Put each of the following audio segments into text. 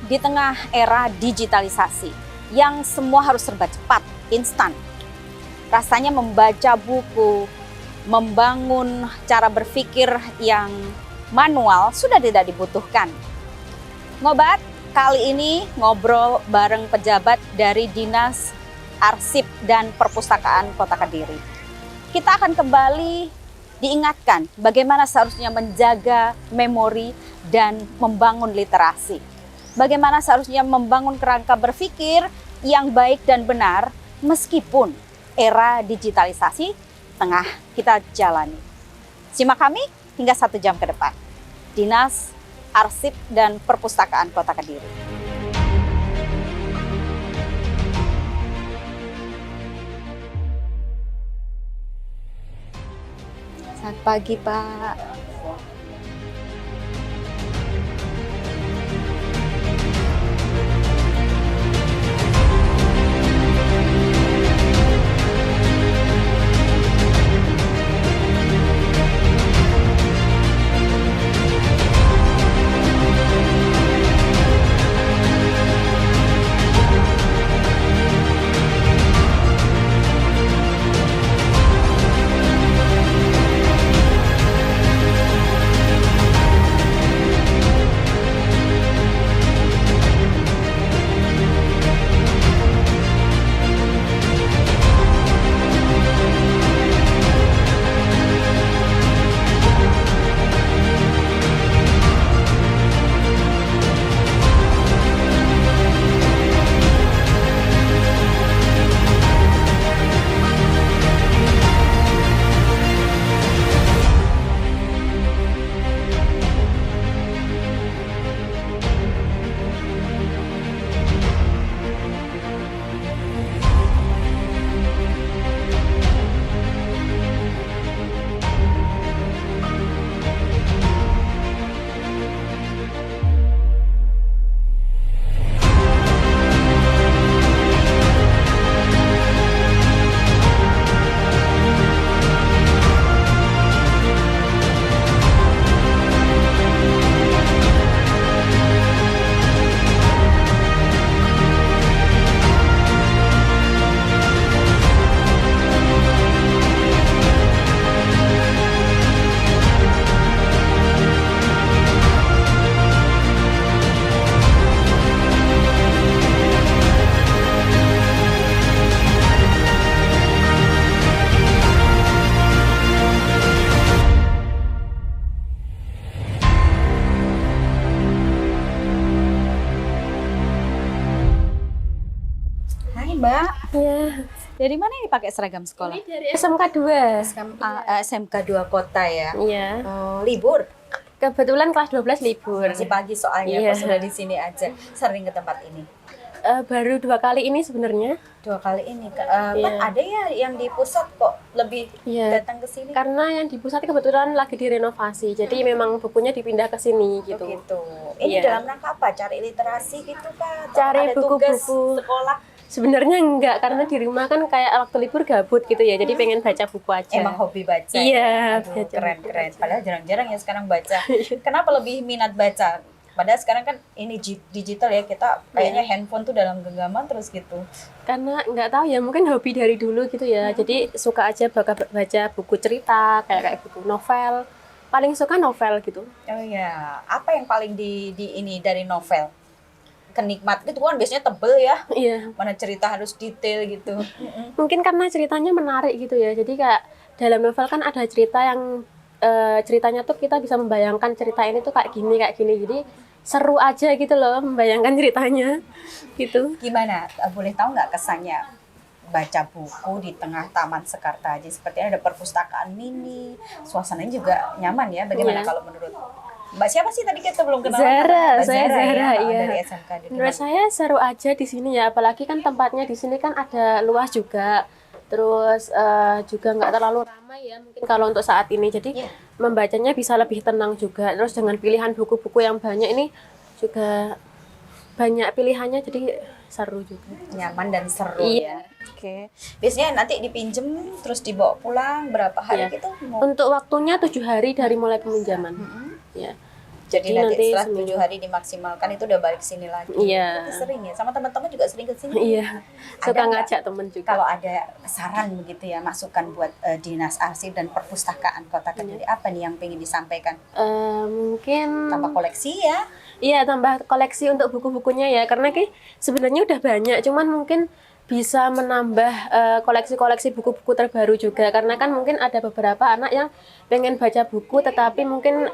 Di tengah era digitalisasi yang semua harus serba cepat, instan, rasanya membaca buku, membangun cara berpikir yang manual sudah tidak dibutuhkan. Ngobat, kali ini ngobrol bareng pejabat dari Dinas Arsip dan Perpustakaan Kota Kediri. Kita akan kembali diingatkan bagaimana seharusnya menjaga memori dan membangun literasi. Bagaimana seharusnya membangun kerangka berpikir yang baik dan benar meskipun era digitalisasi tengah kita jalani. Simak kami hingga 1 jam ke depan. Dinas Arsip dan Perpustakaan Kota Kediri. Selamat pagi, Pak. Hai, Mbak. Ya, Dari mana ini pakai seragam sekolah? ini dari SMK 2. SMK 2 Kota ya. Iya. Libur. Kebetulan kelas 12 libur. Masih pagi soalnya, Iya. pas sudah di sini aja. Sering ke tempat ini. Baru 2 kali ini sebenarnya. 2 kali ini. Iya. Kan ada ya yang di pusat kok lebih Iya. datang ke sini. Karena yang di pusat kebetulan lagi direnovasi. Jadi memang bukunya dipindah ke sini gitu. Gitu. Ini Iya. dalam rangka apa? Cari literasi gitu Pak? Atau Cari ada tugas buku-buku. sekolah? Sebenarnya enggak, karena di rumah kan kayak waktu libur gabut gitu ya. Jadi pengen baca buku aja. Emang hobi baca. Iya, Aduh, baca keren buku keren. aja. Padahal jarang-jarang ya sekarang baca. Kenapa lebih minat baca? Padahal sekarang kan ini digital ya, kita kayaknya handphone tuh dalam genggaman terus gitu. Karena nggak tahu ya, mungkin hobi dari dulu gitu ya. Jadi suka aja baca buku cerita, kayak buku novel. Paling suka novel gitu. Oh ya, apa yang paling di ini dari novel? Kenikmat itu kan biasanya tebel ya, Iya. mana cerita harus detail gitu. Mungkin karena ceritanya menarik gitu ya. Jadi kayak dalam novel kan ada cerita yang ceritanya tuh kita bisa membayangkan cerita ini tuh kayak gini. Jadi seru aja gitu loh membayangkan ceritanya gitu. Gimana? Boleh tahu nggak kesannya baca buku di tengah Taman Sekartaji? Sepertinya ada perpustakaan mini, suasananya juga nyaman ya. Bagaimana Iya. kalau menurut Mbak siapa sih tadi kita belum kenal? Zara, Mbak saya Zara, ya, iya. dari SMK. Menurut saya seru aja di sini ya, apalagi kan tempatnya di sini kan ada luas juga. Terus juga nggak terlalu ramai ya mungkin kalau untuk saat ini. Jadi Iya. membacanya bisa lebih tenang juga. Terus dengan pilihan buku-buku yang banyak ini juga banyak pilihannya, jadi seru juga. Nyaman dan seru Iya. ya. Oke. Biasanya nanti dipinjem terus dibawa pulang berapa hari Iya. gitu? Mau... Untuk waktunya 7 hari dari mulai peminjaman. Mm-mm. Ya. Jadi nanti setelah seminggu. 7 hari dimaksimalkan itu udah balik sini lagi. Iya. Berarti sering ya, sama teman-teman juga sering ke sini. Iya, suka Ada nggak ngajak temen juga. kalau ada saran begitu ya, masukan buat Dinas Arsip dan Perpustakaan Kota Kediri, apa nih yang pengen disampaikan? Mungkin Tambah koleksi ya? iya, tambah koleksi untuk buku-bukunya ya, karena sebenarnya udah banyak, cuman mungkin bisa menambah koleksi-koleksi buku-buku terbaru juga, karena kan mungkin ada beberapa anak yang pengen baca buku tetapi mungkin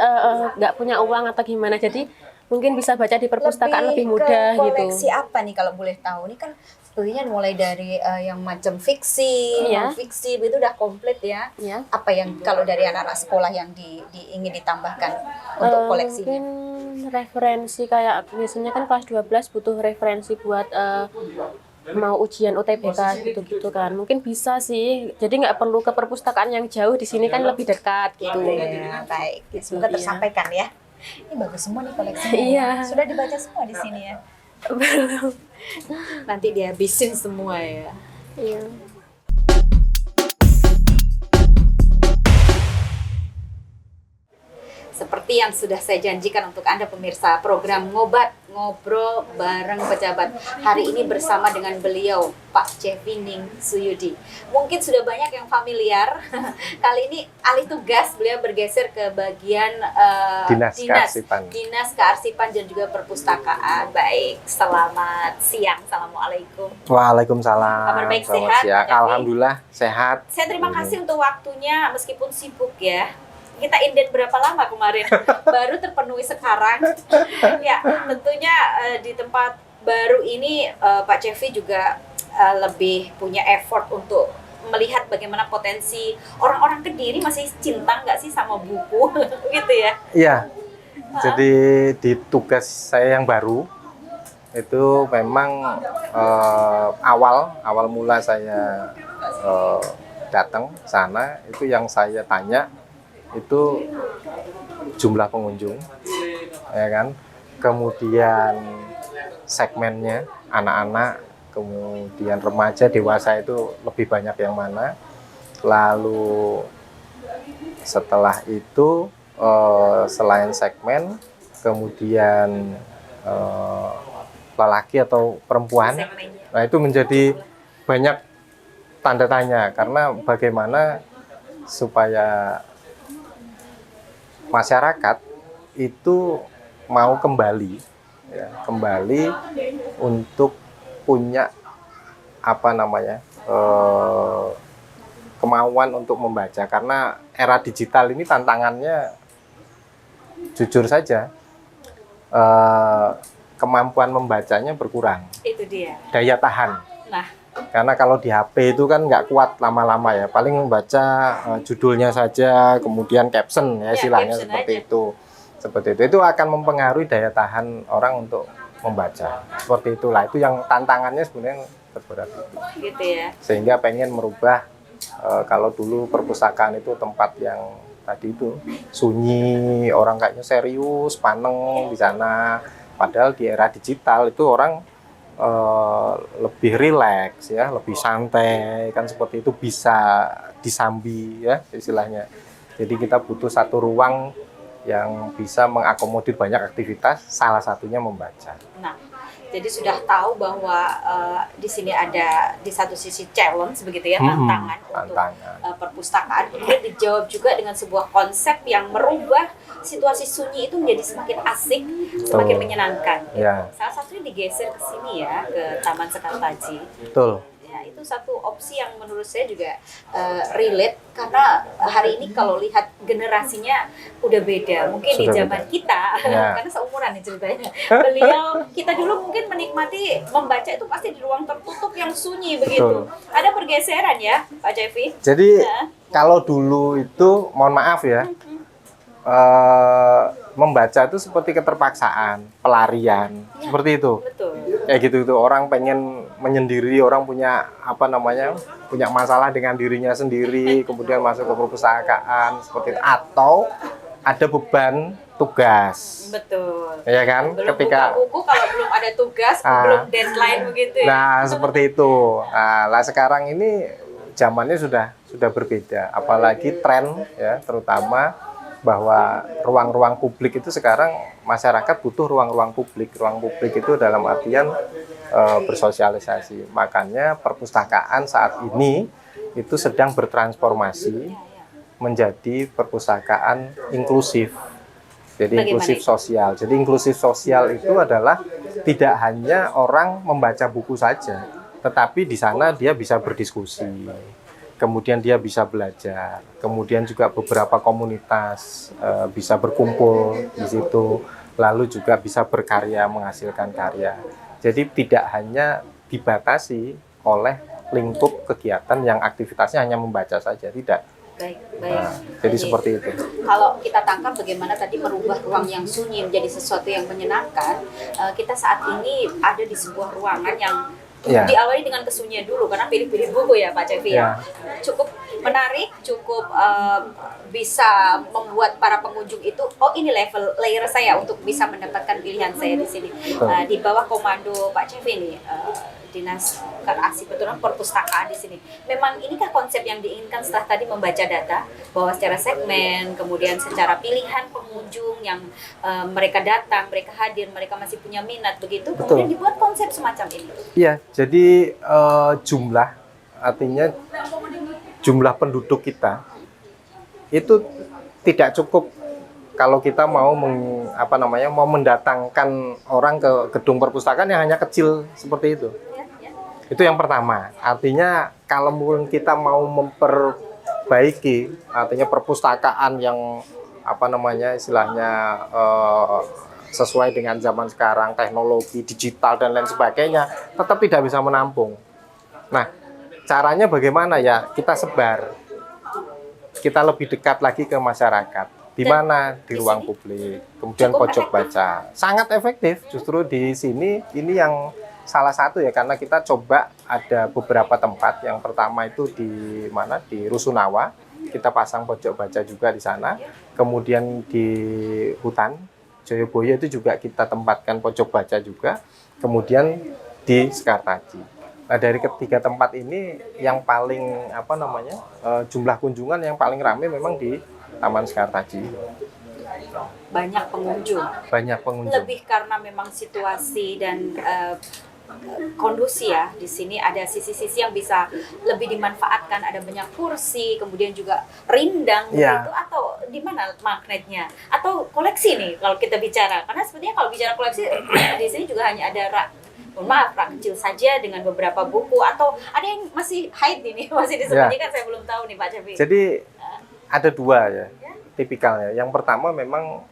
nggak punya uang atau gimana, jadi mungkin bisa baca di perpustakaan lebih mudah ke gitu. koleksi apa nih kalau boleh tahu? Ini kan sebetulnya mulai dari yang macam fiksi, Iya. non-fiksi, itu udah komplit ya. Ya. Apa yang kalau dari anak-anak sekolah yang ingin ditambahkan untuk koleksinya? Mungkin referensi kayak biasanya kan kelas 12 butuh referensi buat mau ujian UTBK gitu-gitu kan. Mungkin bisa sih. Jadi nggak perlu ke perpustakaan yang jauh, di sini kan lebih dekat gitu. Ya, baik. Semoga Iya. tersampaikan ya. Ini bagus semua nih koleksinya. Iya. Ya. Sudah dibaca semua di sini ya. Nanti dihabisin semua ya. Iya. Seperti yang sudah saya janjikan untuk Anda pemirsa, program Ngobrol bareng Pejabat. Hari ini bersama dengan beliau, Pak Cevi Ning Suyudi. Mungkin sudah banyak yang familiar. Kali ini alih tugas beliau bergeser ke bagian Dinas Kearsipan dan juga Perpustakaan. Baik, selamat siang. Assalamualaikum. Waalaikumsalam. Kabar baik, Selamat sehat, siang. Pak Cevi? Alhamdulillah sehat. Saya terima kasih untuk waktunya meskipun sibuk ya. Kita indent berapa lama kemarin? Baru terpenuhi sekarang. Ya, tentunya di tempat baru ini Pak Cevi juga lebih punya effort untuk melihat bagaimana potensi orang-orang Kediri masih cinta nggak sih sama buku, gitu ya? Iya. Jadi di tugas saya yang baru itu memang awal mula saya datang sana itu yang saya tanya itu jumlah pengunjung, ya kan? Kemudian segmennya anak-anak, kemudian remaja, dewasa itu lebih banyak yang mana. Lalu setelah itu selain segmen, kemudian lelaki atau perempuan, nah itu menjadi banyak tanda tanya karena bagaimana supaya masyarakat itu mau kembali, ya, kembali untuk punya kemauan untuk membaca karena era digital ini tantangannya jujur saja kemampuan membacanya berkurang, Itu dia. daya tahan. Nah, Karena kalau di HP itu kan nggak kuat lama-lama ya, paling membaca judulnya saja, kemudian caption ya istilahnya caption seperti aja. itu. Seperti itu akan mempengaruhi daya tahan orang untuk membaca. Seperti itulah, itu yang tantangannya sebenarnya terberat itu. gitu ya. Sehingga pengen merubah kalau dulu perpustakaan itu tempat yang tadi itu sunyi, orang kayaknya serius, paneng di sana. Padahal di era digital itu orang lebih rileks ya, lebih santai kan, seperti itu, bisa disambi ya istilahnya. Jadi kita butuh satu ruang yang bisa mengakomodir banyak aktivitas, salah satunya membaca. Nah, jadi sudah tahu bahwa di sini ada di satu sisi challenge begitu ya, tantangan untuk perpustakaan. Kemudian dijawab juga dengan sebuah konsep yang merubah situasi sunyi itu menjadi semakin asik, semakin menyenangkan. Ya. Salah satunya digeser ke sini ya, ke Taman Sekartaji. Betul. Ya, itu satu opsi yang menurut saya juga relate karena hari ini kalau lihat generasinya udah beda. Mungkin di Sudah zaman beda. kita, Ya. karena seumuran nih ceritanya. Kita dulu mungkin menikmati membaca itu pasti di ruang tertutup yang sunyi begitu. Betul. Ada pergeseran ya, Pak Cevi? Jadi Ya. kalau dulu itu, mohon maaf ya, membaca itu seperti keterpaksaan, pelarian, Ya. seperti itu. Betul. Kayak gitu, orang pengen menyendiri, orang punya punya masalah dengan dirinya sendiri, kemudian masuk ke perpustakaan seperti itu, atau ada beban tugas, Betul. ya kan? Belum Ketika buka buku kalau belum ada tugas, belum deadline begitu ya. nah seperti itu. Nah, sekarang ini zamannya sudah berbeda, apalagi tren ya, terutama bahwa ruang-ruang publik itu sekarang masyarakat butuh ruang-ruang publik. Ruang publik itu dalam artian bersosialisasi. Makanya perpustakaan saat ini itu sedang bertransformasi menjadi perpustakaan inklusif. Jadi inklusif sosial. Jadi inklusif sosial itu adalah tidak hanya orang membaca buku saja, tetapi di sana dia bisa berdiskusi. Kemudian dia bisa belajar. Kemudian juga beberapa komunitas bisa berkumpul di situ. Lalu juga bisa berkarya, menghasilkan karya. Jadi tidak hanya dibatasi oleh lingkup kegiatan yang aktivitasnya hanya membaca saja, tidak. Baik. Jadi seperti itu. Kalau kita tangkap bagaimana tadi merubah ruang yang sunyi menjadi sesuatu yang menyenangkan, kita saat ini ada di sebuah ruangan yang diawali dengan kesunyian dulu karena pilih-pilih buku ya Pak Cevi ya. Cukup menarik, cukup bisa membuat para pengunjung itu, oh ini layer saya untuk bisa mendapatkan pilihan saya di sini. Di bawah komando Pak Cevi nih, Dinas Arsip Perpustakaan di sini. Memang inikah konsep yang diinginkan setelah tadi membaca data bahwa secara segmen, kemudian secara pilihan pengunjung yang mereka datang, mereka hadir, mereka masih punya minat begitu, kemudian dibuat konsep semacam ini. Iya, jadi jumlah artinya jumlah penduduk kita itu tidak cukup kalau kita mau mau mendatangkan orang ke gedung perpustakaan yang hanya kecil seperti itu. Itu yang pertama. Artinya kalau kita mau memperbaiki, artinya perpustakaan yang istilahnya sesuai dengan zaman sekarang, teknologi digital dan lain sebagainya, tetap tidak bisa menampung. Nah, caranya bagaimana ya? Kita sebar, kita lebih dekat lagi ke masyarakat. Di mana? Di ruang publik, kemudian pojok baca. Sangat efektif. Justru di sini ini yang salah satu ya, karena kita coba ada beberapa tempat. Yang pertama itu di mana? Di Rusunawa. Kita pasang pojok baca juga di sana. Kemudian di hutan Joyoboyo itu juga kita tempatkan pojok baca juga. Kemudian di Sekartaji. Nah, dari ketiga tempat ini yang paling jumlah kunjungan yang paling ramai memang di Taman Sekartaji. Banyak pengunjung. Lebih karena memang situasi dan kondusif ya. Di sini ada sisi-sisi yang bisa lebih dimanfaatkan, ada banyak kursi, kemudian juga rindang begitu, atau di mana magnetnya? Atau koleksi nih kalau kita bicara. Karena sebenarnya kalau bicara koleksi di sini juga hanya ada rak kecil saja dengan beberapa buku, atau ada yang masih hide ini, masih disembunyikan, saya belum tahu nih Pak Cevi. Jadi ada dua ya, tipikalnya. Yang pertama memang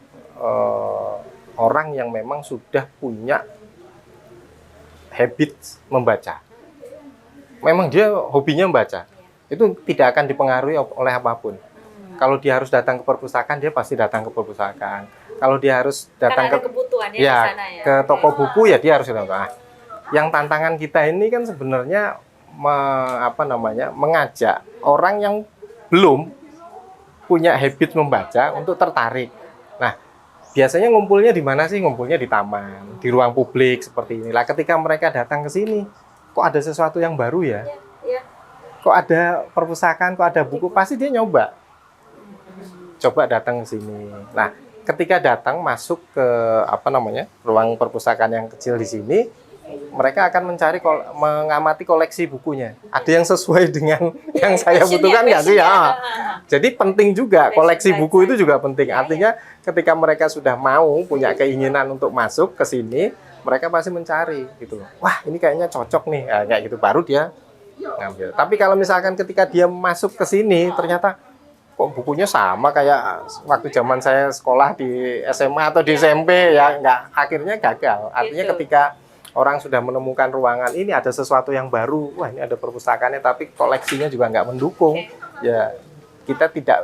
orang yang memang sudah punya habit membaca. Memang dia hobinya membaca. Itu tidak akan dipengaruhi oleh apapun. Kalau dia harus datang ke perpustakaan, dia pasti datang ke perpustakaan. Kalau dia harus datang ke kebutuhannya di sana ya. Ke toko buku ya dia harus datang. Nah, yang tantangan kita ini kan sebenarnya mengajak orang yang belum punya habit membaca untuk tertarik. Nah, biasanya ngumpulnya di mana sih? Ngumpulnya di taman, di ruang publik seperti inilah. Ketika mereka datang ke sini, kok ada sesuatu yang baru ya? Kok ada perpustakaan, kok ada buku, pasti dia nyoba. Coba datang ke sini. Nah, ketika datang masuk ke ruang perpustakaan yang kecil di sini, mereka akan mengamati koleksi bukunya. Ada yang sesuai dengan yang saya butuhkan nggak sih? Ya. Jadi penting juga, koleksi buku itu juga penting. Artinya ketika mereka sudah mau punya keinginan untuk masuk ke sini, mereka pasti mencari gitu loh. Wah, ini kayaknya cocok nih. Nah, kayak gitu baru dia ngambil. Tapi kalau misalkan ketika dia masuk ke sini ternyata kok bukunya sama kayak waktu zaman saya sekolah di SMA atau di SMP ya, akhirnya gagal. Artinya ketika orang sudah menemukan ruangan ini ada sesuatu yang baru, wah ini ada perpustakaannya, tapi koleksinya juga nggak mendukung, ya kita tidak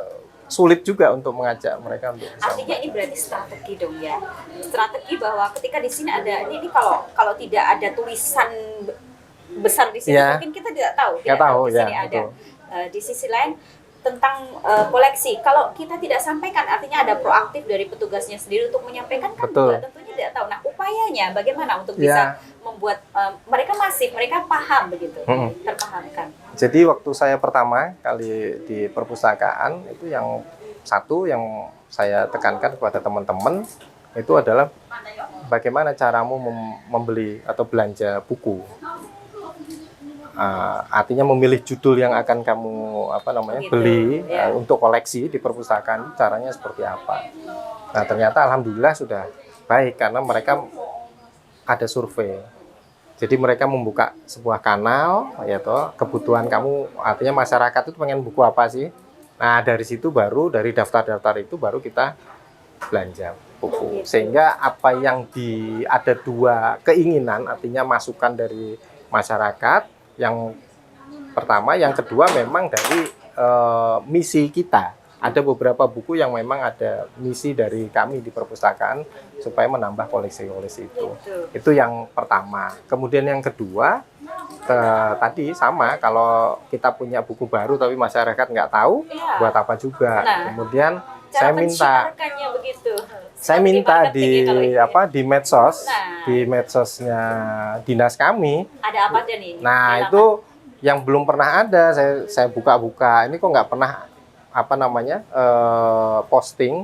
sulit juga untuk mengajak mereka untuk bisa. Artinya ini berarti strategi dong ya, strategi bahwa ketika di sini ada ini kalau tidak ada tulisan besar di sini mungkin kita tidak tahu di sini ada. Di sisi lain tentang koleksi, kalau kita tidak sampaikan artinya ada proaktif dari petugasnya sendiri untuk menyampaikan kan juga tentunya tidak tahu. Nah, upayanya bagaimana untuk bisa membuat mereka mereka paham begitu, terpahamkan. Jadi waktu saya pertama kali di perpustakaan itu yang satu yang saya tekankan kepada teman-teman itu adalah bagaimana caramu membeli atau belanja buku. Artinya memilih judul yang akan kamu beli untuk koleksi di perpustakaan, caranya seperti apa. Nah, ternyata alhamdulillah sudah baik karena mereka ada survei. Jadi mereka membuka sebuah kanal, ya toh, kebutuhan kamu, artinya masyarakat itu pengen buku apa sih? Nah, dari situ baru, dari daftar-daftar itu baru kita belanja buku. Sehingga apa yang ada dua keinginan, artinya masukan dari masyarakat, yang pertama, yang kedua memang dari misi kita. Ada beberapa buku yang memang ada misi dari kami di perpustakaan supaya menambah koleksi-koleksi itu. Itu yang pertama. Kemudian yang kedua, tadi sama, kalau kita punya buku baru tapi masyarakat nggak tahu, buat apa juga. Kemudian saya minta di medsos, di medsosnya dinas kami. Ada apa aja nih? Nah, itu yang belum pernah ada, saya buka-buka. Ini kok nggak pernah posting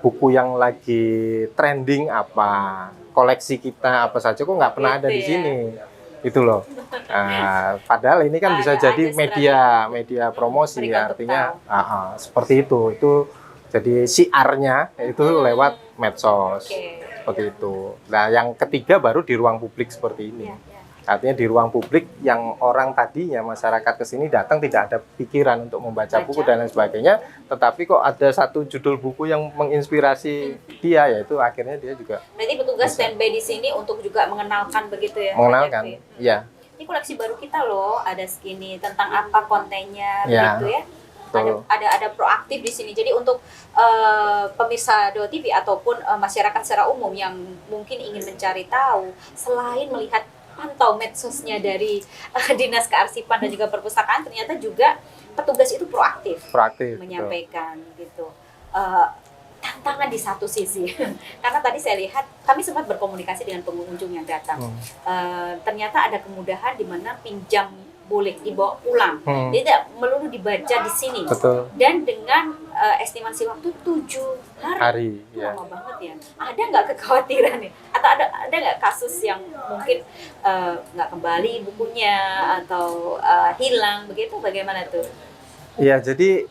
buku yang lagi trending apa, koleksi kita apa saja, kok nggak pernah ada di sini. Itu loh. Nah, padahal ini kan bisa jadi media promosi, artinya seperti itu. Itu jadi siarnya itu lewat medsos. Seperti itu. Nah, yang ketiga baru di ruang publik seperti ini. Artinya di ruang publik yang orang tadinya masyarakat ke sini datang tidak ada pikiran untuk membaca buku dan lain sebagainya, tetapi kok ada satu judul buku yang menginspirasi dia, yaitu akhirnya dia juga. Berarti petugas standby di sini untuk juga mengenalkan begitu ya? Mengenalkan, iya. Ini koleksi baru kita loh, ada segini, tentang apa kontennya, ya, begitu ya? Ada proaktif di sini. Jadi untuk pemirsa Doa TV ataupun masyarakat secara umum yang mungkin ingin mencari tahu, selain melihat pantau medsosnya dari Dinas Kearsipan dan juga Perpustakaan, ternyata juga petugas itu proaktif menyampaikan gitu. Tantangan di satu sisi, karena tadi saya lihat kami sempat berkomunikasi dengan pengunjung yang datang. Ternyata ada kemudahan di mana pinjam boleh dibawa pulang, tidak melulu dibaca di sini. Betul. Dan dengan estimasi waktu 7 hari. Lama banget ya. Ada nggak kekhawatiran nih? Atau ada nggak kasus yang mungkin nggak kembali bukunya atau hilang begitu? Bagaimana tuh? Iya, jadi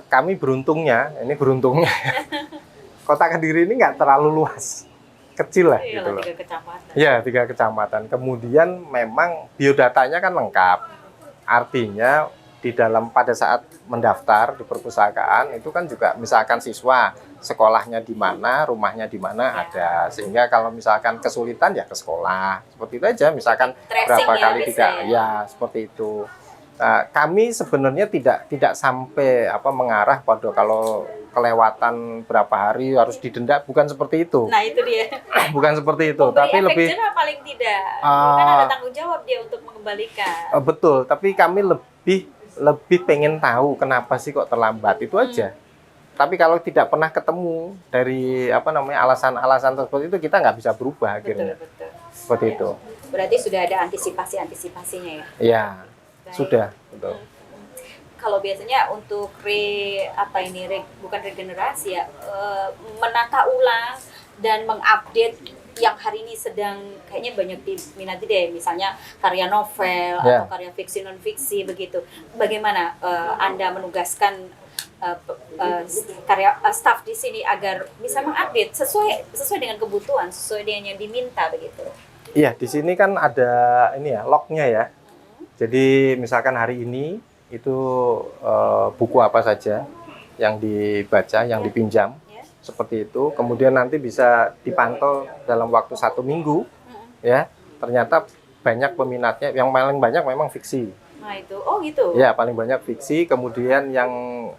kami beruntungnya Kota Kediri ini nggak terlalu luas. Kecil lah gitu loh. 3 kecamatan. Ya, 3 kecamatan. Kemudian memang biodatanya kan lengkap. Artinya pada saat mendaftar di perpustakaan itu kan juga misalkan siswa sekolahnya di mana, rumahnya di mana ada. Sehingga kalau misalkan kesulitan ya ke sekolah. Seperti itu aja. Misalkan berapa kali tidak, ya seperti itu. Nah, kami sebenarnya tidak sampai mengarah pada kalau kelewatan berapa hari harus didenda, bukan seperti itu. Nah, itu dia. Bukan seperti itu, tapi lebih jerah paling tidak. Kan ada tanggung jawab dia untuk mengembalikan. Betul, tapi kami lebih pengen tahu kenapa sih kok terlambat, itu aja. Tapi kalau tidak pernah ketemu dari alasan-alasan tersebut, itu kita nggak bisa berubah akhirnya. Betul. Seperti itu. Berarti sudah ada antisipasinya ya? Iya. Sudah, betul. Kalau biasanya untuk bukan regenerasi ya, menata ulang dan mengupdate yang hari ini sedang kayaknya banyak diminati deh, misalnya karya novel atau karya fiksi non fiksi begitu. Bagaimana Anda menugaskan staf di sini agar bisa mengupdate sesuai dengan kebutuhan, sesuai dengan yang diminta begitu? Iya, di sini kan ada lognya ya. Jadi misalkan hari ini itu buku apa saja yang dibaca, yang dipinjam, seperti itu. Kemudian nanti bisa dipantau dalam waktu 1 minggu, ya. Ternyata banyak peminatnya, yang paling banyak memang fiksi. Nah itu, gitu. Ya, paling banyak fiksi. Kemudian yang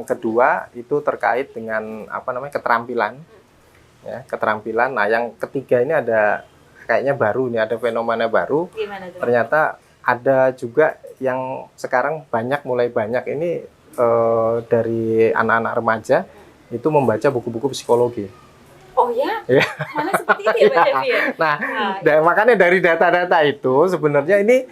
kedua itu terkait dengan keterampilan, ya, keterampilan. Nah, yang ketiga ini ada kayaknya baru nih, ada fenomena baru. Gimana tuh? Ternyata ada juga yang sekarang mulai banyak ini dari anak-anak remaja itu membaca buku-buku psikologi. Oh ya? Mana seperti itu ya Pak Devi ya? Nah, makanya dari data-data itu sebenarnya ini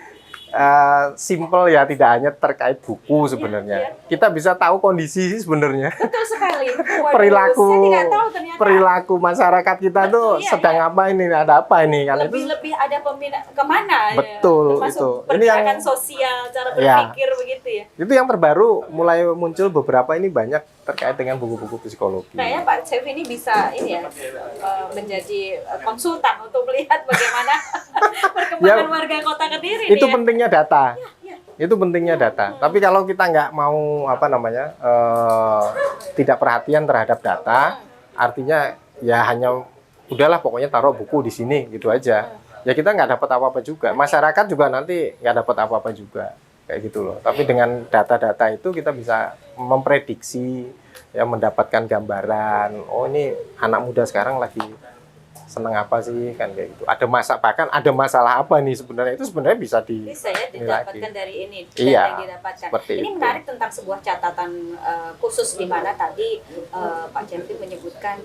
simple ya, tidak hanya terkait buku sebenarnya. Kita bisa tahu kondisi sebenarnya. Betul sekali. Waduh, Perilaku saya tidak tahu ternyata. perilaku masyarakat kita Betul, tuh iya, sedang iya. apa ini, ada apa ini kan itu. Lebih ada peminat kemana? Betul, ya? Termasuk itu. Ini pergerakan yang sosial, cara ya. berpikir begitu ya. Itu yang terbaru mulai muncul beberapa ini banyak terkait dengan buku-buku psikologi. Kayaknya Pak Chef ini bisa ini ya menjadi konsultan untuk melihat bagaimana perkembangan warga Kota Kediri. Itu nih, ya. pentingnya data. Ya. Itu pentingnya data. Tapi kalau kita nggak mau apa namanya tidak perhatian terhadap data, artinya ya hanya udahlah pokoknya taruh buku di sini gitu aja. Ya kita nggak dapat apa-apa juga. Masyarakat juga nanti nggak dapat apa-apa juga kayak gitu loh. Tapi dengan data-data itu kita bisa memprediksi, ya mendapatkan gambaran. Oh ini anak muda sekarang lagi seneng apa sih kan kayak gitu. Bahkan ada masalah apa nih sebenarnya, itu sebenarnya bisa ya didapatkan dari ini data Iya, yang didapatkan. seperti Ini itu. menarik tentang sebuah catatan khusus di mana tadi Pak Jeffrey menyebutkan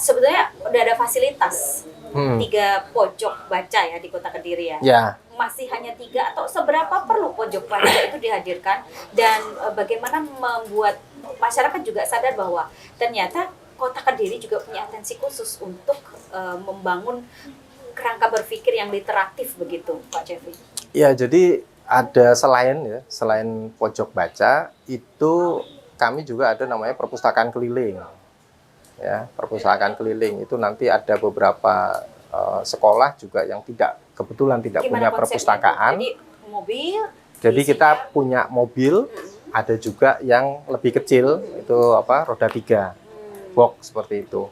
sebenarnya udah ada fasilitas 3 pojok baca ya di Kota Kediri ya. Ya, Masih hanya 3 atau seberapa perlu pojok baca itu dihadirkan dan bagaimana membuat masyarakat juga sadar bahwa ternyata Kota Kediri juga punya atensi khusus untuk membangun kerangka berpikir yang literatif begitu, Pak Jeffrey. ya jadi ada selain pojok baca itu kami juga ada namanya perpustakaan keliling. Ya, perpustakaan keliling itu nanti ada beberapa sekolah juga yang kebetulan tidak Gimana punya konsepnya? perpustakaan. Jadi mobil. Jadi isinya- kita punya mobil, ada juga yang lebih kecil itu roda 3, box seperti itu.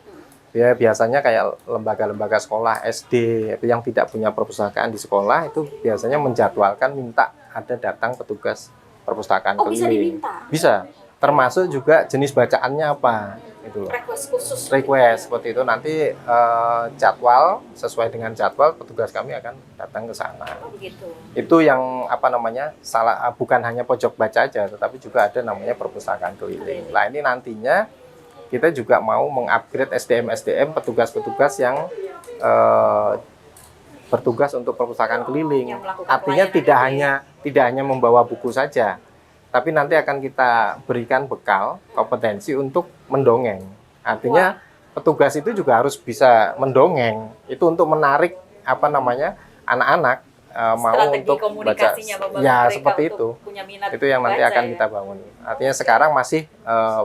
Ya biasanya kayak lembaga-lembaga sekolah SD itu yang tidak punya perpustakaan di sekolah itu biasanya menjadwalkan minta ada datang petugas perpustakaan Oh, bisa keliling. diminta. Bisa. Termasuk juga jenis bacaannya apa itu loh. Request khusus. Request seperti itu nanti jadwal sesuai dengan jadwal petugas kami akan datang ke sana. Oh, begitu. Itu yang bukan hanya pojok baca aja tetapi juga ada namanya perpustakaan keliling. Nah, ini nantinya kita juga mau mengupgrade SDM petugas-petugas yang bertugas untuk perpustakaan keliling. Yang melakukan Artinya pelayanan tidak hanya membawa buku saja, tapi nanti akan kita berikan bekal kompetensi untuk mendongeng. Artinya petugas itu juga harus bisa mendongeng. Itu untuk menarik anak-anak mau Strategi untuk baca. komunikasinya membangun Ya, mereka seperti untuk itu. punya minat Itu yang nanti baca akan ya. kita bangun. Artinya sekarang masih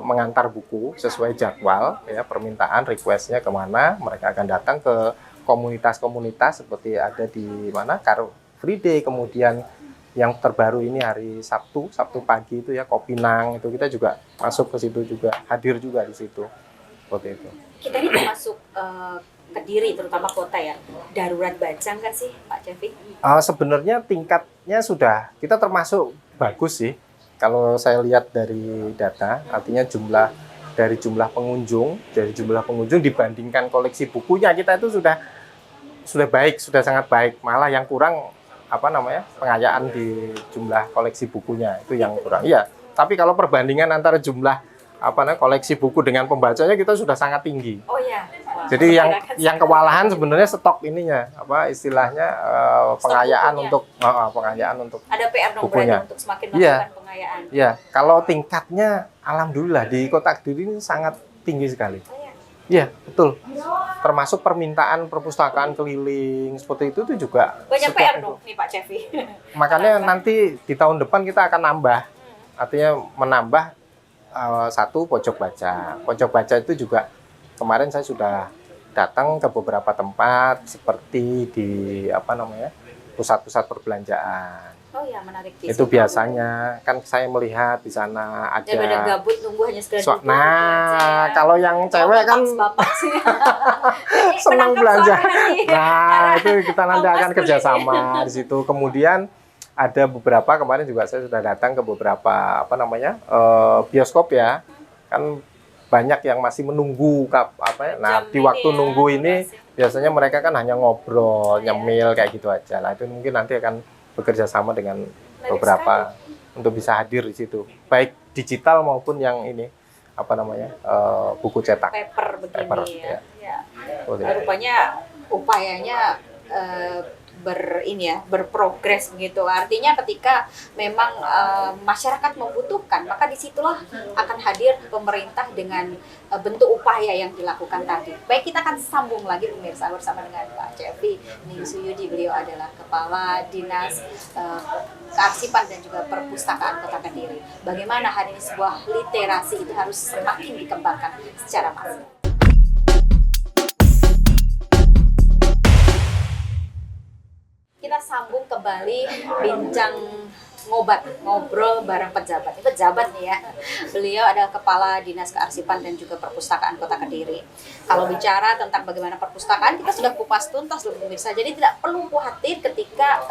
mengantar buku sesuai jadwal, ya permintaan requestnya kemana, mereka akan datang ke komunitas-komunitas seperti ada di mana Car Free Day, kemudian yang terbaru ini hari Sabtu pagi itu ya Kopinang, itu kita juga masuk ke situ juga, hadir juga di situ seperti itu. Kita ini termasuk Kediri terutama kota ya, darurat baca nggak sih Pak Jeffrey? Sebenarnya tingkatnya sudah kita termasuk bagus sih kalau saya lihat dari data, artinya jumlah pengunjung dibandingkan koleksi bukunya kita itu sudah baik, sudah sangat baik. Malah yang kurang pengayaan di jumlah koleksi bukunya itu yang kurang. Iya, tapi kalau perbandingan antara jumlah koleksi buku dengan pembacanya kita sudah sangat tinggi. Oh ya. Jadi yang kewalahan sebenarnya stok ininya, istilahnya pengayaan untuk ada PR dong bukunya. berarti untuk semakin melakukan pengayaan. Ya, kalau tingkatnya alhamdulillah di Kota Kediri ini sangat tinggi sekali. Oh, ya. Iya, betul. Termasuk permintaan perpustakaan keliling seperti itu juga Banyak setiap PR itu. dong nih Pak Jeffrey. Makanya nanti di tahun depan kita akan nambah. Artinya menambah satu pojok baca. Pojok baca itu juga kemarin saya sudah datang ke beberapa tempat seperti di pusat-pusat perbelanjaan. Oh ya, menarik. Itu biasanya kan saya melihat di sana ada. Daripada gabut nunggu hanya sekedar duduk, Nah, belanja. kalau yang cewek kan bapak sih. senang Menangkap belanja. suara nanti. Nah, itu kita nanti Ongkos akan kuliah. kerjasama di situ. Kemudian ada beberapa kemarin juga saya sudah datang ke beberapa bioskop ya. Kan banyak yang masih menunggu Nah, Jam di waktu ini ya, nunggu ini durasi. biasanya mereka kan hanya ngobrol, nyemil kayak gitu aja. Nah, itu mungkin nanti akan bekerja sama dengan Menarik beberapa untuk bisa hadir di situ. Baik digital maupun yang ini buku cetak. Paper begini Paper, ya. Ya. Seperti itu. Rupanya upayanya berprogres begitu. Artinya ketika memang masyarakat membutuhkan, maka disitulah akan hadir pemerintah dengan bentuk upaya yang dilakukan tadi. Baik, kita akan sambung lagi pemirsa bersama dengan Pak Cepi Ningsuyudi. Beliau adalah Kepala Dinas Kearsipan dan juga Perpustakaan Kota Kediri. Bagaimana hari ini sebuah literasi itu harus semakin dikembangkan secara masif. Kita sambung kembali bincang ngobrol bareng pejabat. Ini pejabat nih ya. Beliau adalah Kepala Dinas Kearsipan dan juga Perpustakaan Kota Kediri. Kalau bicara tentang bagaimana perpustakaan, kita sudah kupas tuntas loh pemirsa. Jadi tidak perlu khawatir ketika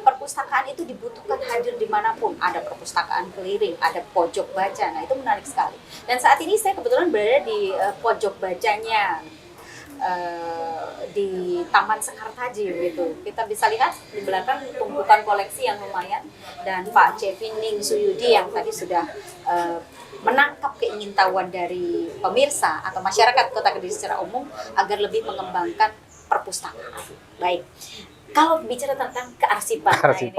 perpustakaan itu dibutuhkan hadir dimanapun. Ada perpustakaan keliling, ada pojok baca. Nah, itu menarik sekali. Dan saat ini saya kebetulan berada di pojok bacanya di Taman Sekartaji gitu. Kita bisa lihat di belakang tumpukan koleksi yang lumayan, dan Pak Cepi Ningsuyudi yang tadi sudah menangkap keingintahuan dari pemirsa atau masyarakat Kota Kediri secara umum agar lebih mengembangkan perpustakaan. Baik, kalau bicara tentang kearsipan, nah ini,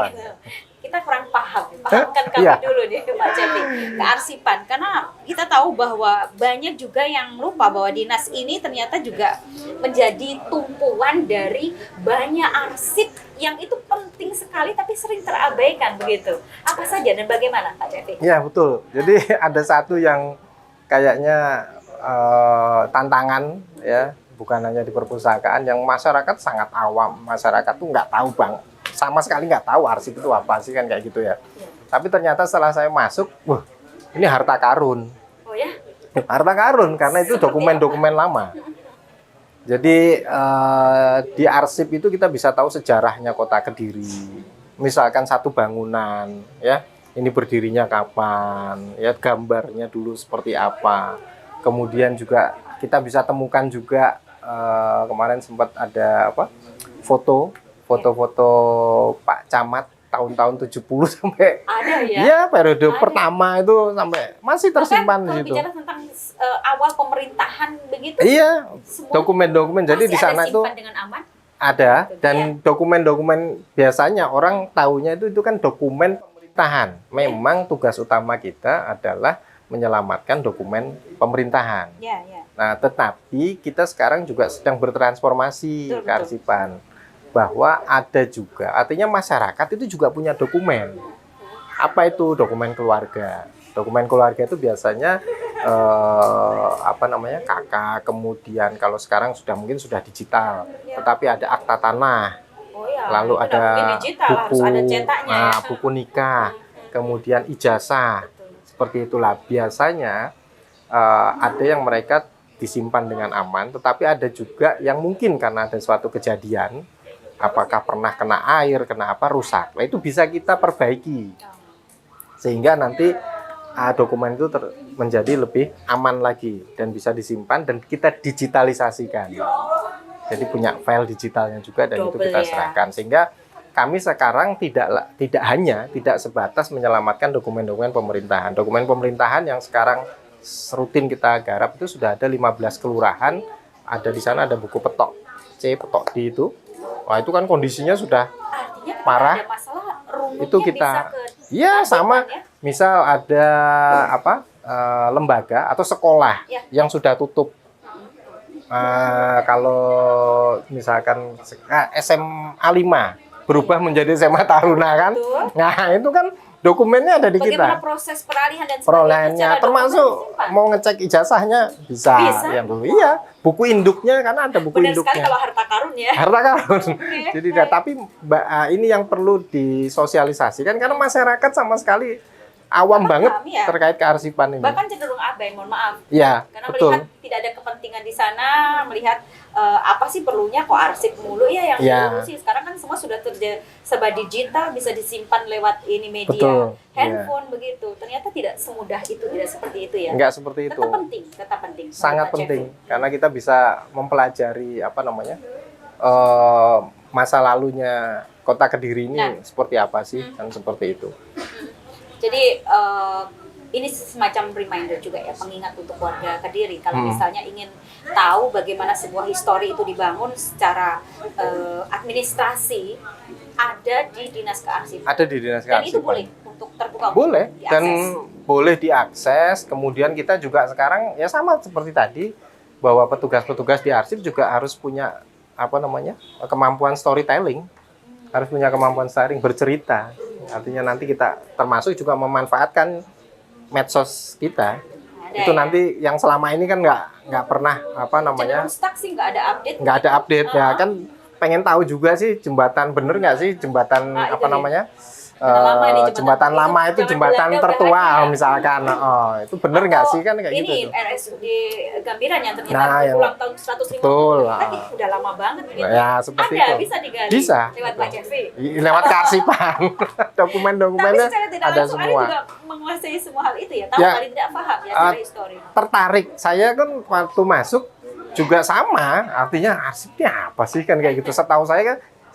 kita kurang pahamkan kami dulu deh Pak Cepi, kearsipan, karena kita tahu bahwa banyak juga yang lupa bahwa dinas ini ternyata juga menjadi tumpuan dari banyak arsip yang itu penting sekali tapi sering terabaikan begitu. Apa saja dan bagaimana Pak Cepi? Ya betul, jadi ada satu yang kayaknya tantangan ya, bukan hanya di perpustakaan, yang masyarakat sangat awam, masyarakat tuh nggak tahu sama sekali nggak tahu arsip itu apa sih, kan kayak gitu ya. Tapi ternyata setelah saya masuk, wah ini harta karun. Oh ya? Harta karun karena itu dokumen-dokumen lama. Jadi di arsip itu kita bisa tahu sejarahnya Kota Kediri. Misalkan satu bangunan, ya ini berdirinya kapan, ya gambarnya dulu seperti apa. Kemudian juga kita bisa temukan juga kemarin sempat ada foto-foto Pak Camat tahun-tahun 70 sampai ada ya? Iya, periode pertama itu sampai masih tersimpan di situ. Bicara tentang awal pemerintahan begitu. Iya, dokumen-dokumen. Jadi di sana itu dengan aman? ada, dan dokumen-dokumen biasanya orang tahunya itu kan dokumen pemerintahan. Memang tugas utama kita adalah menyelamatkan dokumen pemerintahan. Ya, ya. Nah, tetapi kita sekarang juga sedang bertransformasi kearsipan. Bahwa ada juga, artinya masyarakat itu juga punya dokumen. Apa itu dokumen keluarga? Dokumen keluarga itu biasanya kakak, kemudian kalau sekarang mungkin sudah digital, tetapi ada akta tanah, lalu ada buku, buku nikah, kemudian ijazah, seperti itulah. Biasanya ada yang mereka disimpan dengan aman, tetapi ada juga yang mungkin karena ada suatu kejadian, apakah pernah kena air, kena apa, rusak. Nah, itu bisa kita perbaiki sehingga nanti dokumen itu menjadi lebih aman lagi dan bisa disimpan dan kita digitalisasikan. Jadi punya file digitalnya juga dan itu kita serahkan. Sehingga kami sekarang tidak sebatas menyelamatkan dokumen-dokumen pemerintahan. Dokumen pemerintahan yang sekarang rutin kita garap itu sudah ada 15 kelurahan. Ada di sana ada buku petok C, petok D itu. Wah, itu kan kondisinya sudah parah. Ada masalah, itu kita sama ya? Misal ada lembaga atau sekolah yang sudah tutup. Kalau misalkan SMA 5 berubah menjadi SMA Taruna kan. Nah, itu kan dokumennya ada di bagaimana kita. Proses peralihan dan perolehannya termasuk mau ngecek ijazahnya bisa. Yang dulu iya, buku induknya karena ada buku benar induknya. Sekali kalau harta karun ya. Harta karun. Jadi tapi ini yang perlu disosialisasikan karena masyarakat sama sekali awam banget terkait kearsipan ini. Bahkan cenderung abai, mohon maaf. Iya, karena betul. Melihat tidak ada kepentingan di sana, melihat apa sih perlunya kok arsip mulu ya yang dulu sih. Sekarang kan semua sudah serba digital, bisa disimpan lewat ini media, handphone begitu. Ternyata tidak semudah itu, tidak seperti itu ya. Enggak seperti itu. Tetap penting. Sangat penting karena kita bisa mempelajari masa lalunya Kota Kediri ini seperti apa sih, kan seperti itu. Jadi ini semacam reminder juga ya, pengingat untuk warga Kediri kalau misalnya ingin tahu bagaimana sebuah histori itu dibangun secara administrasi, ada di Dinas Kearsipan. Ada di Dinas Dan itu Kearsipan. boleh untuk terbuka. Boleh, untuk dan diakses. boleh diakses. Kemudian kita juga sekarang ya sama seperti tadi, bahwa petugas-petugas di arsip juga harus punya kemampuan storytelling, harus punya kemampuan storytelling, bercerita. Artinya nanti kita termasuk juga memanfaatkan medsos kita. Ada Itu ya? nanti yang selama ini kan nggak pernah Cenderung stuck sih, nggak ada update. nggak ada update ya kan, pengen tahu juga sih jembatan bener nggak sih jembatan Nah, itu dia. lama nih, jembatan lama itu zaman jembatan Belanda tertua udah ada. misalkan, itu bener nggak sih kan kayak ini gitu tuh. RSUD Gambiran yang ternyata Nah, yang- ulang tahun 150 Betul, lagi udah lama banget gitu. Ya seperti Ada itu bisa digali Bisa. lewat Pak Cevi. Lewat kearsipan. Tapi Dokumen-dokumennya secara tidak ada langsung Ari semua. juga menguasai semua hal itu ya. Tahu Ya. kali tidak paham ya secara histori. Tertarik, saya kan waktu masuk juga sama, artinya arsipnya apa sih kan kayak gitu.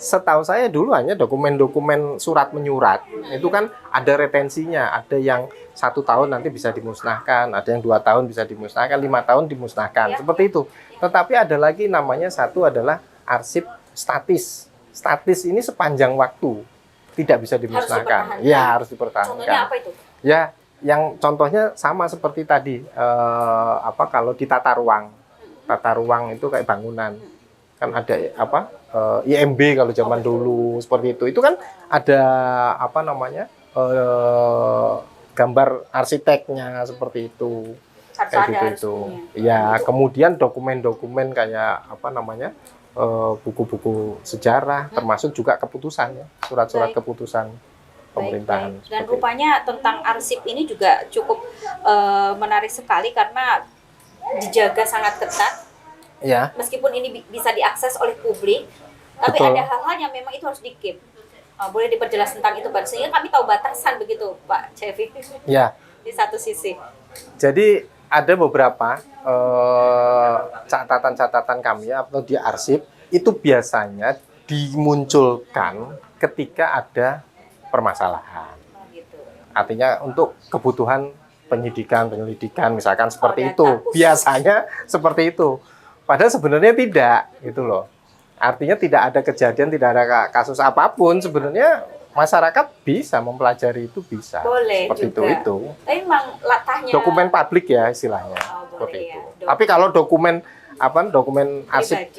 Setahu saya dulu hanya dokumen-dokumen surat menyurat itu kan ada retensinya, ada yang 1 tahun nanti bisa dimusnahkan, ada yang 2 tahun bisa dimusnahkan, 5 tahun dimusnahkan, Ya. seperti itu. Tetapi ada lagi namanya satu adalah arsip statis. Statis ini sepanjang waktu tidak bisa dimusnahkan. dipertahankan. Ya harus dipertahankan. Contohnya apa itu? Ya, yang contohnya sama seperti tadi, kalau di tata ruang itu kayak bangunan, kan ada IMB kalau zaman dulu seperti itu kan ada gambar arsiteknya seperti itu, Harus kayak ada, harus gitu. punya. Ya, kemudian dokumen-dokumen kayak buku-buku sejarah, termasuk juga keputusan ya, surat-surat Baik. keputusan Baik, pemerintahan. baik. Dan seperti itu. rupanya tentang arsip ini juga cukup menarik sekali karena dijaga sangat ketat. Ya, Meskipun ini bisa diakses oleh publik, tapi Betul. ada hal-hal yang memang itu harus di-keep. Boleh diperjelas tentang itu, Pak? Sehingga kami tahu batasan begitu, Pak Cevi. ya. Di satu sisi. Jadi ada beberapa catatan-catatan kami atau di arsip itu biasanya dimunculkan ketika ada permasalahan. Oh, gitu. Artinya untuk kebutuhan penyelidikan misalkan seperti data itu. khusus. Biasanya seperti itu. Padahal sebenarnya tidak gitu loh. Artinya tidak ada kejadian, tidak ada kasus apapun, sebenarnya masyarakat bisa mempelajari itu bisa. Boleh Seperti juga. itu. Tapi memang latahnya Dokumen publik ya istilahnya. Oh, Seperti boleh itu. ya. Tapi kalau dokumen arsip Pribadi.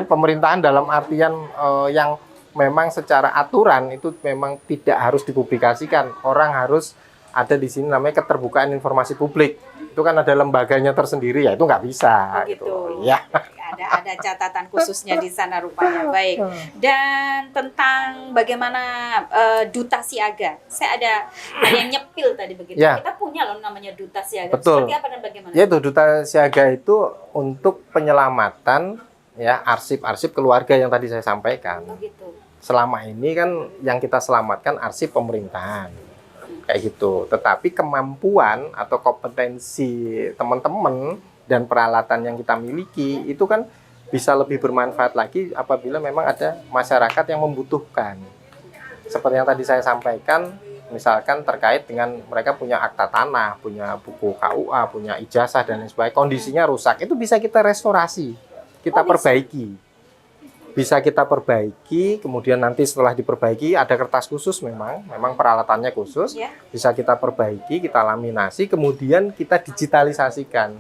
pemerintahan dalam artian yang memang secara aturan itu memang tidak harus dipublikasikan. Orang harus ada di sini namanya keterbukaan informasi publik. Itu kan ada lembaganya tersendiri ya, itu nggak bisa. Oh, gitu. Ya. Ada catatan khususnya di sana rupanya. Baik. Dan tentang bagaimana duta siaga. Saya ada yang nyepil tadi begitu. Ya. Kita punya loh namanya duta siaga. Betul. Seperti apa dan bagaimana? Yaitu duta siaga itu untuk penyelamatan ya arsip-arsip keluarga yang tadi saya sampaikan. Begitu. Selama ini kan yang kita selamatkan arsip pemerintahan. Kayak gitu. Tetapi kemampuan atau kompetensi teman-teman dan peralatan yang kita miliki itu kan bisa lebih bermanfaat lagi apabila memang ada masyarakat yang membutuhkan. Seperti yang tadi saya sampaikan, misalkan terkait dengan mereka punya akta tanah, punya buku KUA, punya ijazah dan lain sebagainya, kondisinya rusak, itu bisa kita restorasi, kita perbaiki. Bisa kita perbaiki, kemudian nanti setelah diperbaiki ada kertas khusus memang peralatannya khusus, Ya. bisa kita perbaiki, kita laminasi, kemudian kita digitalisasikan.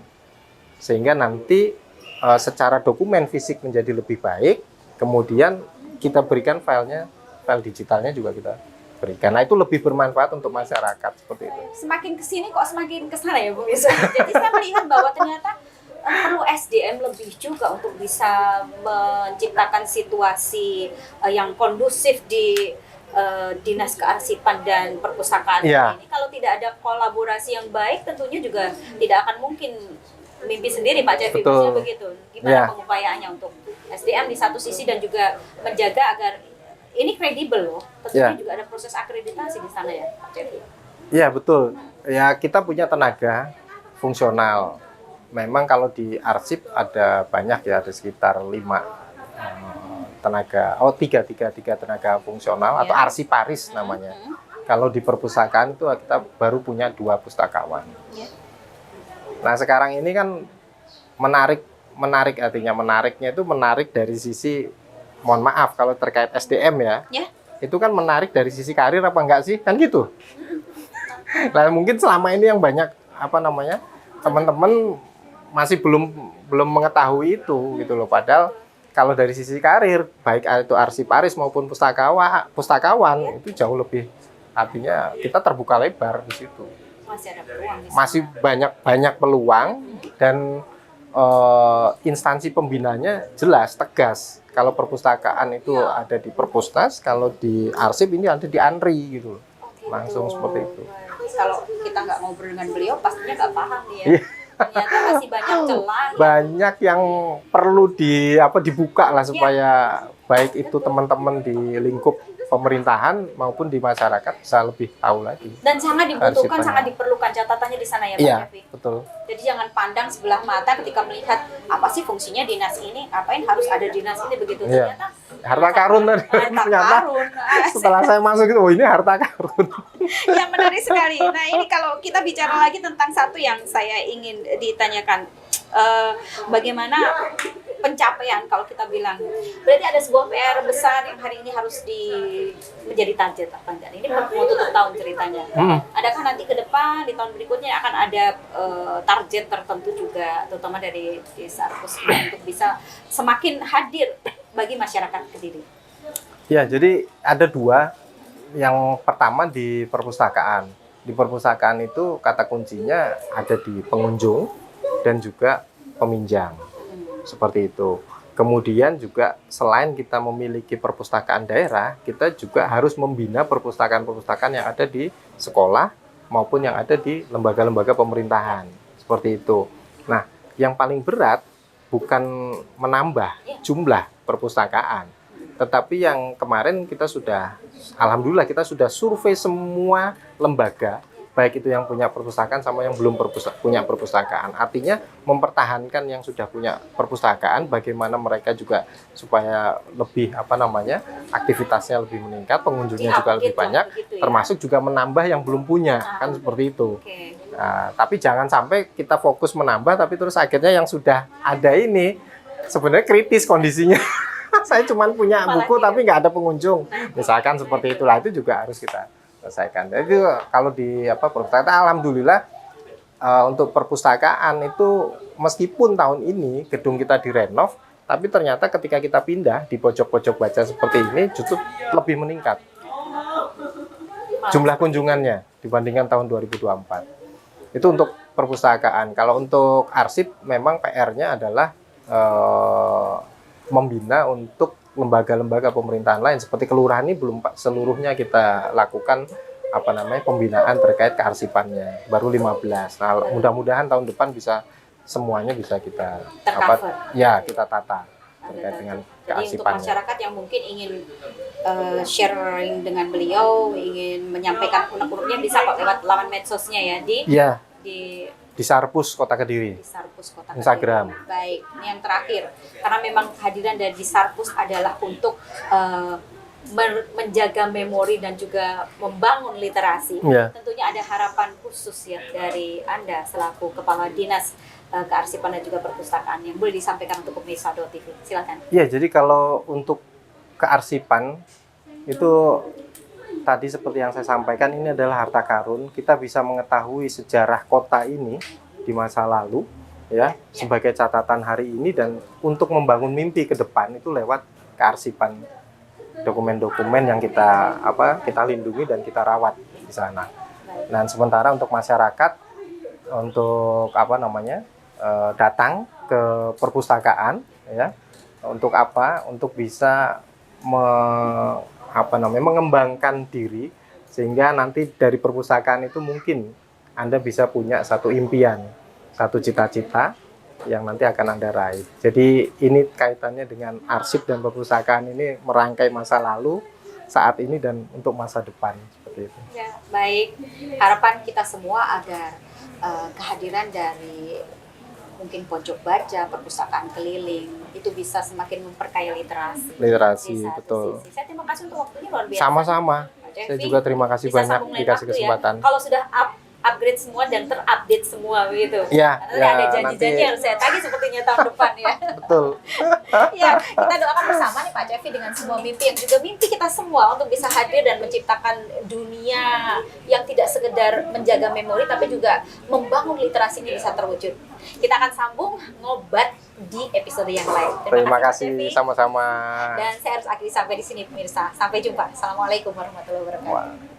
Sehingga nanti secara dokumen fisik menjadi lebih baik, kemudian kita berikan file digitalnya juga kita berikan. Nah, itu lebih bermanfaat untuk masyarakat seperti itu. Semakin kesini kok semakin kesana ya Bu Misa. Jadi saya melihat bahwa ternyata perlu SDM lebih juga untuk bisa menciptakan situasi yang kondusif di Dinas Kearsipan dan Perpustakaan Iya. ini. Kalau tidak ada kolaborasi yang baik, tentunya juga tidak akan mungkin mimpi sendiri Pak Cevi. Betul. Maksudnya begitu. Gimana Iya. pengupayaannya untuk SDM di satu sisi dan juga menjaga agar ini kredibel loh. Tentunya Iya. juga ada proses akreditasi di sana ya Pak Cevi. Iya, betul. Ya, kita punya tenaga fungsional. Memang kalau di arsip ada banyak ya, ada sekitar 5 tiga tenaga fungsional atau Ya. arsiparis namanya. Kalau di perpustakaan itu kita baru punya 2 pustakawan. Ya. Nah, sekarang ini kan menarik artinya menariknya itu menarik dari sisi, mohon maaf kalau terkait SDM ya. Ya. Itu kan menarik dari sisi karir apa enggak sih? Kan gitu. Nah, mungkin selama ini yang banyak teman-teman masih belum mengetahui itu gitu loh. Padahal kalau dari sisi karir, baik itu arsiparis maupun pustakawan itu jauh lebih, artinya kita terbuka lebar di situ. Masih ada peluang di sana. Masih banyak peluang dan instansi pembinanya jelas, tegas. Kalau perpustakaan itu ada di Perpustas, kalau di arsip ini ada di ANRI gitu loh. Langsung seperti itu. Kalau kita nggak ngobrol dengan beliau, pastinya nggak paham nih ya. Iya. Ternyata masih banyak celah. Banyak yang perlu dibuka lah supaya baik itu teman-teman di lingkup pemerintahan maupun di masyarakat bisa lebih tahu lagi. Dan sangat dibutuhkan, Arsipannya. sangat diperlukan catatannya di sana ya Pak Iya, Kevin. betul. Jadi jangan pandang sebelah mata ketika melihat apa sih fungsinya dinas ini, ngapain harus ada dinas ini begitu. Iya. Ternyata Harta karun tadi. harta Ternyata karun. setelah saya masuk itu, oh ini harta karun. Yang menarik sekali. Nah ini kalau kita bicara lagi tentang satu yang saya ingin ditanyakan, bagaimana pencapaian kalau kita bilang, berarti ada sebuah PR besar yang hari ini harus menjadi target apa enggak? Ini mau tutup tahun ceritanya. Adakah nanti ke depan di tahun berikutnya akan ada target tertentu juga, terutama dari Sarpus untuk bisa semakin hadir bagi masyarakat Kediri? Ya, jadi ada dua. Yang pertama di perpustakaan. Di perpustakaan itu kata kuncinya ada di pengunjung dan juga peminjam. Seperti itu. Kemudian juga selain kita memiliki perpustakaan daerah, kita juga harus membina perpustakaan-perpustakaan yang ada di sekolah maupun yang ada di lembaga-lembaga pemerintahan. Seperti itu. Nah, yang paling berat bukan menambah jumlah perpustakaan, tetapi yang kemarin alhamdulillah kita sudah survei semua lembaga, baik itu yang punya perpustakaan sama yang belum punya perpustakaan. Artinya mempertahankan yang sudah punya perpustakaan, bagaimana mereka juga supaya lebih aktivitasnya lebih meningkat, pengunjungnya juga lebih banyak, termasuk juga menambah yang belum punya, kan seperti itu. Nah, tapi jangan sampai kita fokus menambah, tapi terus akhirnya yang sudah ada ini sebenarnya kritis kondisinya. Saya cuma punya buku tapi nggak ada pengunjung, misalkan seperti itulah, itu juga harus kita selesaikan. Jadi kalau di perpustakaan, alhamdulillah untuk perpustakaan itu meskipun tahun ini gedung kita direnov, tapi ternyata ketika kita pindah di pojok-pojok baca seperti ini justru lebih meningkat jumlah kunjungannya dibandingkan tahun 2024. Itu untuk perpustakaan. Kalau untuk arsip memang PR-nya adalah membina untuk lembaga-lembaga pemerintahan lain seperti kelurahan ini belum seluruhnya kita lakukan pembinaan terkait kearsipannya, baru 15. Nah, mudah-mudahan tahun depan bisa semuanya bisa kita kita tata terkait dengan kearsipannya. Jadi untuk masyarakat yang mungkin ingin sharing dengan beliau, ingin menyampaikan unek-uneknya, bisa kok lewat laman medsosnya ya di Sarpus Kota Kediri. Di Sarpus Kota Instagram. Kediri. Baik, ini yang terakhir. Karena memang kehadiran dari Sarpus adalah untuk menjaga memori dan juga membangun literasi. Tentunya ada harapan khusus ya dari Anda selaku Kepala Dinas Kearsipan dan juga Perpustakaan yang boleh disampaikan untuk pemirsa Dao TV. Silakan. Iya, jadi kalau untuk kearsipan itu tadi seperti yang saya sampaikan, ini adalah harta karun. Kita bisa mengetahui sejarah kota ini di masa lalu sebagai catatan hari ini, dan untuk membangun mimpi ke depan itu lewat kearsipan, dokumen-dokumen yang kita lindungi dan kita rawat di sana. Dan sementara untuk masyarakat untuk datang ke perpustakaan untuk untuk bisa mengembangkan diri, sehingga nanti dari perpustakaan itu mungkin Anda bisa punya satu impian, satu cita-cita yang nanti akan Anda raih. Jadi ini kaitannya dengan arsip dan perpustakaan, ini merangkai masa lalu, saat ini, dan untuk masa depan seperti itu. Ya, baik. Harapan kita semua agar kehadiran dari mungkin pojok baca, perpustakaan keliling itu bisa semakin memperkaya literasi. Betul. Saya terima kasih untuk waktunya luar biasa. Sama-sama. Saya juga terima kasih banyak dikasih kesempatan. Kalau sudah up upgrade semua dan terupdate semua begitu. Ya, Nanti ada janji-janji harus saya tagih sepertinya tahun depan ya. betul. Ya, kita doakan bersama nih Pak Cevi dengan semua mimpi yang juga mimpi kita semua untuk bisa hadir dan menciptakan dunia yang tidak sekedar menjaga memori tapi juga membangun literasi ini bisa terwujud. Kita akan sambung ngobat di episode yang lain. Terima Pak kasih Cevi. sama-sama. Dan saya harus akhiri sampai di sini pemirsa. Sampai jumpa. Assalamualaikum warahmatullahi wabarakatuh. Wah.